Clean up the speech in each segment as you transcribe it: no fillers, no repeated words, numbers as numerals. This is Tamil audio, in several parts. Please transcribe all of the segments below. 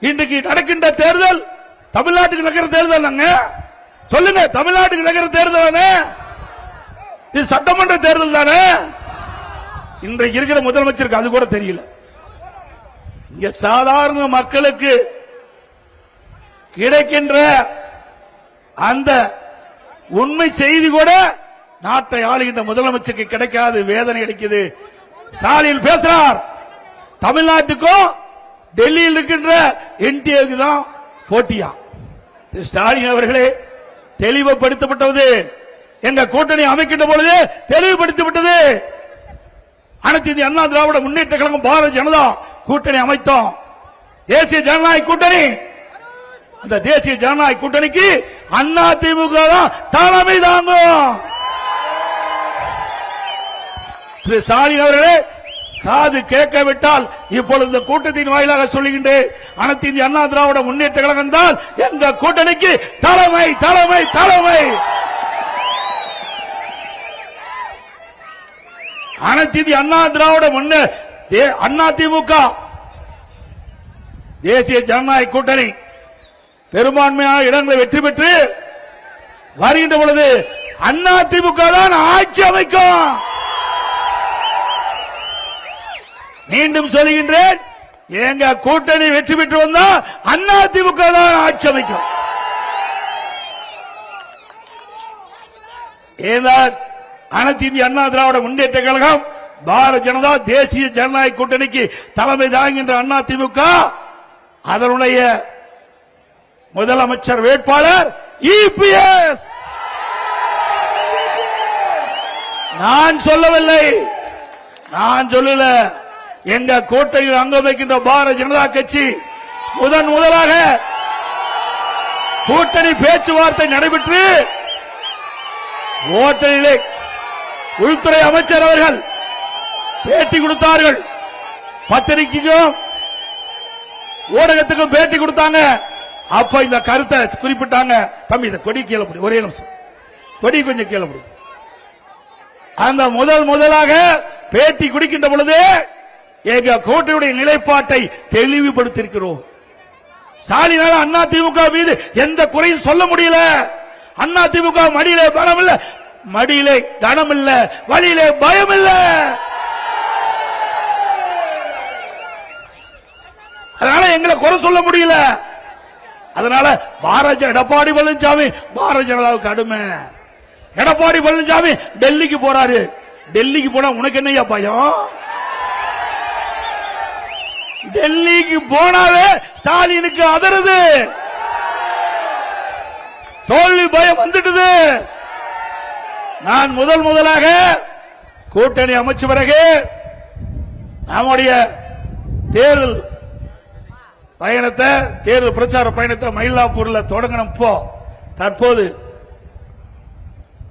இன்றைக்கு நடக்கின்ற தேர்தல் தமிழ்நாட்டுக்கு நடக்கிற தேர்தல் சொல்லுங்க, தமிழ்நாட்டுக்கு நடக்கிற தேர்தல் இது சட்டமன்ற தேர்தல் தானே. இன்றைக்கு இருக்கிற முதலமைச்சருக்கு அது கூட தெரியல. இங்க சாதாரண மக்களுக்கு கிடைக்கின்ற அந்த உண்மை செய்தி கூட நாட்டை ஆளுகின்ற முதலமைச்சருக்கு கிடைக்காது. வேதனை அளிக்குது. ஸ்டாலின் பேசுறார், தமிழ்நாட்டுக்கும் டெல்லியில் இருக்கின்ற என்டிஏக்கு தான் போட்டியா. ஸ்டாலின் அவர்களே, தெளிவுபடுத்தப்பட்டது. எங்க கூட்டணி அமைக்கின்ற பொழுது தெளிவுபடுத்தப்பட்டது. அனைத்து இந்திய அண்ணா திராவிட முன்னேற்ற கழகம் பாரதிய ஜனதா கூட்டணி அமைத்தோம். தேசிய ஜனநாயக கூட்டணி. அந்த தேசிய ஜனநாயக கூட்டணிக்கு அண்ணா திமுக தான் தலைமை தாங்கும். திரு ஸ்டாலின் அவர்களே, காது கேட்கவிட்டால் இப்பொழுது இந்த கூட்டத்தின் வாயிலாக சொல்லுகின்றேன், அனைத்து இந்திய அண்ணா திராவிட முன்னேற்ற கழகம் தான் எங்க கூட்டணிக்கு தலைமை தலைமை தலைமை. அனைத்து இந்திய அண்ணா திராவிட அண்ணா திமுக தேசிய ஜனநாயக கூட்டணி பெரும்பான்மையான இடங்களை வெற்றி பெற்று வருகின்ற பொழுது அண்ணா திமுக தான் ஆட்சி அமைக்கும். மீண்டும் சொல்லுகின்றேன், எங்க கூட்டணி வெற்றி பெற்று வந்தா அண்ணா திமுக தான் ஆட்சி அமைக்கும். அனைத்து இந்திய அண்ணா திராவிட முன்னேற்ற கழகம் பாரதிய ஜனதா தேசிய ஜனநாயக கூட்டணிக்கு தலைமை தாங்குகின்ற அண்ணா திமுக அதனுடைய முதலமைச்சர் வேட்பாளர் இபிஎஸ். நான் சொல்லவில்லை, நான் சொல்லல. எங்க கூட்டணியில் அங்கம் வைக்கின்ற பாரதிய ஜனதா கட்சி முதலாக கூட்டணி பேச்சுவார்த்தை நடைபெற்று ஓட்டலிலே உள்துறை அமைச்சர் அவர்கள் பேட்டி கொடுத்தார்கள். பத்திரிகைக்கும் ஊடகத்துக்கும் பேட்டி கொடுத்தாங்க. அப்ப இந்த கருத்தை குறிப்பிட்டாங்க. தம்பி, இந்த கொடி கீழே முடி, ஒரே நிமிஷம், கொடி கொஞ்சம் கீழே முடி. அந்த முதலாக பேட்டி குடிக்கின்ற பொழுது எங்க கூட்டணியுடைய நிலைப்பாட்டை தெளிவுபடுத்தியிருக்கிறோம். ஸ்டாலினால அண்ணா திமுக மீது எந்த குறையும் சொல்ல முடியல. அண்ணா திமுக மடியிலே பலம் இல்ல, மடியிலே தனம் இல்ல, வழியிலே பயம் இல்ல. அதனால எங்களை குறை சொல்ல முடியல. அதனால எடப்பாடி பழனிசாமி பாரதிய ஜனதாவுக்கு அடிமை. எடப்பாடி பழனிசாமி டெல்லிக்கு போறாரு. டெல்லிக்கு போனா உனக்கு என்னையா பயம்? டெல்லிக்கு போனாவே ஸ்டாலினுக்கு அதருது, தோல்வி பயம் வந்துட்டது. நான் முதலாக கூட்டணி அமைச்ச பிறகு நம்முடைய தேர்தல் பயணத்தை, தேர்தல் பிரச்சார பயணத்தை மயிலாப்பூர்ல தொடங்கணும். தற்போது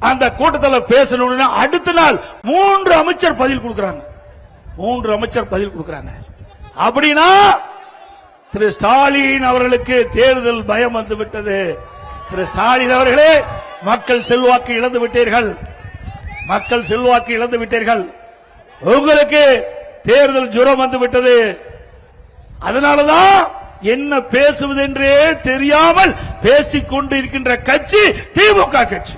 அந்த கூட்டத்தில் பேசணும்னா அடுத்த நாள் 3 அமைச்சர் பதில் கொடுக்கிறாங்க. 3 அமைச்சர் பதில் கொடுக்கிறாங்க. அப்படின்னா திரு ஸ்டாலின் அவர்களுக்கு தேர்தல் பயம் வந்து விட்டது. திரு ஸ்டாலின் அவர்களே, மக்கள் செல்வாக்கு இழந்து விட்டீர்கள். மக்கள் செல்வாக்கு இழந்து விட்டீர்கள். உங்களுக்கு தேர்தல் ஜுரம் வந்து விட்டது. அதனாலதான் என்ன பேசுவது என்றே தெரியாமல் பேசிக் கொண்டு இருக்கின்ற கட்சி திமுக கட்சி.